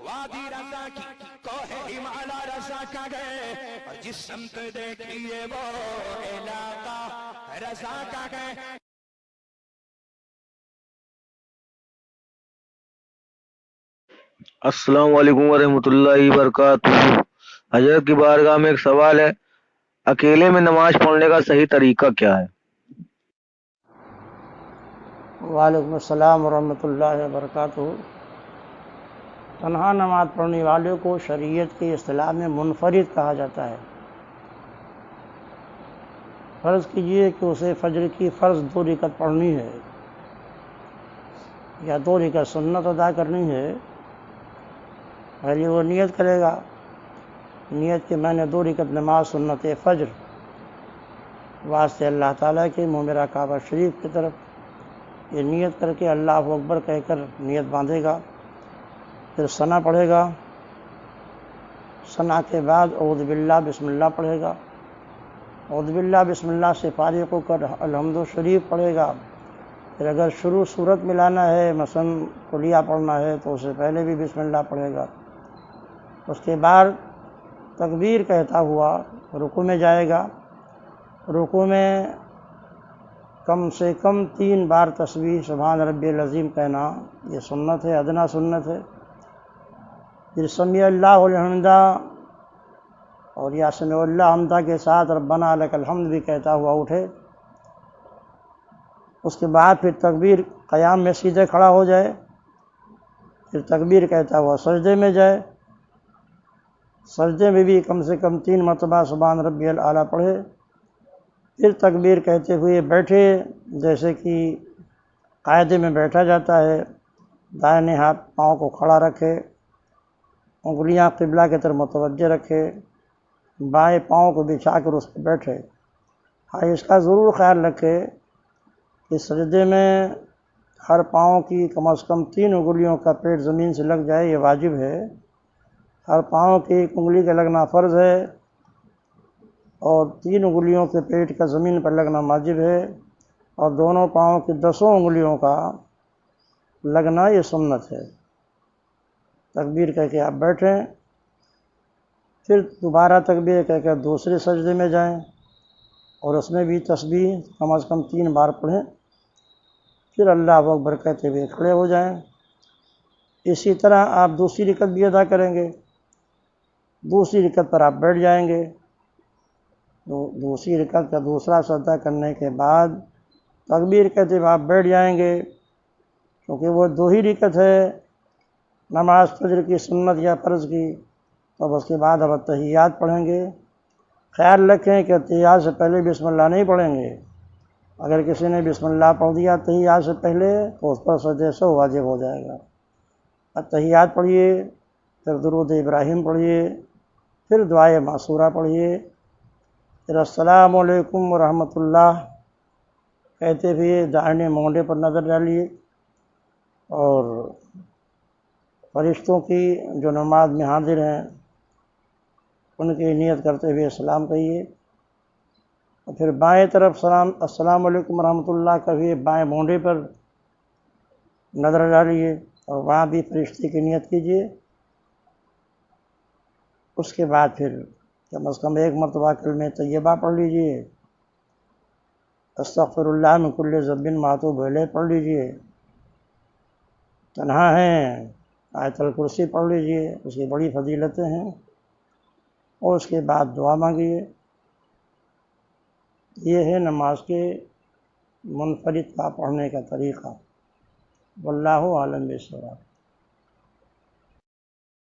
وادی رضا کی کوہ ہمالا رضا کا گئے، اور جس سمت دیکھیے وہ علاقہ رضا کا گئے۔ السلام علیکم ورحمۃ اللہ وبرکاتہ۔ حضرت کی بارگاہ میں ایک سوال ہے، اکیلے میں نماز پڑھنے کا صحیح طریقہ کیا ہے؟ وعلیکم السلام ورحمۃ اللہ وبرکاتہ۔ تنہا نماز پڑھنے والے کو شریعت کی اصطلاح میں منفرد کہا جاتا ہے۔ فرض کیجئے کہ اسے فجر کی فرض 2 رکعت پڑھنی ہے یا 2 رکعت سنت ادا کرنی ہے۔ پہلے وہ نیت کرے گا، نیت کہ میں نے 2 رکعت نماز سنت فجر واسطے اللہ تعالیٰ کے معمرہ کعبہ شریف کی طرف، یہ نیت کر کے اللہ اکبر کہہ کر نیت باندھے گا۔ پھر ثنا پڑھے گا، ثنا کے بعد اعوذ باللہ بسم اللہ پڑھے گا، اعوذ باللہ بسم اللہ سے فارغ ہو کر الحمد شریف پڑھے گا۔ پھر اگر شروع صورت ملانا ہے، مثلا کلیہ پڑھنا ہے، تو اس سے پہلے بھی بسم اللہ پڑھے گا۔ اس کے بعد تکبیر کہتا ہوا رکوع میں جائے گا۔ رکوع میں کم سے کم 3 بار تسبیح سبحان ربی العظیم کہنا، یہ سنت ہے، ادنا سنت ہے۔ پھر سمیع اللہ الحمدہ اور یا سمیع اللہ حمدہ کے ساتھ ربنا لک الحمد بھی کہتا ہوا اٹھے۔ اس کے بعد پھر تکبیر قیام میں سیدھے کھڑا ہو جائے، پھر تکبیر کہتا ہوا سجدے میں جائے، سجدے میں بھی کم سے کم 3 مرتبہ سبحان ربی الاعلیٰ پڑھے۔ پھر تکبیر کہتے ہوئے بیٹھے، جیسے کہ قاعدے میں بیٹھا جاتا ہے، دائیں ہاتھ پاؤں کو کھڑا رکھے، انگلیاں قبلہ کی طرف متوجہ رکھے، بائیں پاؤں کو بچھا کر اس پہ بیٹھے۔ ہاں، اس کا ضرور خیال رکھے کہ سجدے میں ہر پاؤں کی کم از کم 3 انگلیوں کا پیٹ زمین سے لگ جائے، یہ واجب ہے۔ ہر پاؤں کی 1 انگلی کا لگنا فرض ہے، اور 3 انگلیوں کے پیٹ کا زمین پر لگنا واجب ہے، اور دونوں پاؤں کی 10 انگلیوں کا لگنا یہ سنت ہے۔ تکبیر کہہ کے آپ بیٹھیں، پھر دوبارہ تکبیر کہہ کے دوسرے سجدے میں جائیں، اور اس میں بھی تسبیح کم از کم 3 بار پڑھیں۔ پھر اللہ اکبر کہتے ہوئے کھڑے ہو جائیں۔ اسی طرح آپ دوسری رکعت بھی ادا کریں گے۔ دوسری رکعت پر آپ بیٹھ جائیں گے، دوسری رکعت کا دوسرا سجدہ کرنے کے بعد تکبیر کہتے ہوئے آپ بیٹھ جائیں گے، کیونکہ وہ 2 ہی رکعت ہے نماز فجر کی سنت یا فرض کی۔ تو اس کے بعد اب تحیات پڑھیں گے۔ خیال رکھیں کہ تحیات سے پہلے بسم اللہ نہیں پڑھیں گے۔ اگر کسی نے بسم اللہ پڑھ دیا تحیات سے پہلے تو اس پر سجدے سے واجب ہو جائے گا۔ اب تحیات پڑھیے، پھر درود ابراہیم پڑھیے، پھر دعائے معصورہ پڑھیے، پھر السلام علیکم ورحمۃ اللہ کہتے ہوئے دائیں مونڈے پر نظر ڈالیے، اور فرشتوں کی جو نماز میں حاضر ہیں ان کی نیت کرتے ہوئے سلام کہیے، اور پھر بائیں طرف السلام علیکم ورحمۃ اللہ کہیے، بائیں مونڈے پر نظر ڈالیے اور وہاں بھی فرشتے کی نیت کیجیے۔ اس کے بعد پھر کم از کم 1 مرتبہ کلمہ طیبہ پڑھ لیجیے، استغفر اللہ من کل ذنب واتوب الیہ پڑھ لیجیے۔ تنہا ہیں، آیت الکرسی پڑھ لیجیے، اس کی بڑی فضیلتیں ہیں، اور اس کے بعد دعا مانگیے۔ یہ ہے نماز کے منفرد کا پڑھنے کا طریقہ۔ واللہ عالم بالصواب۔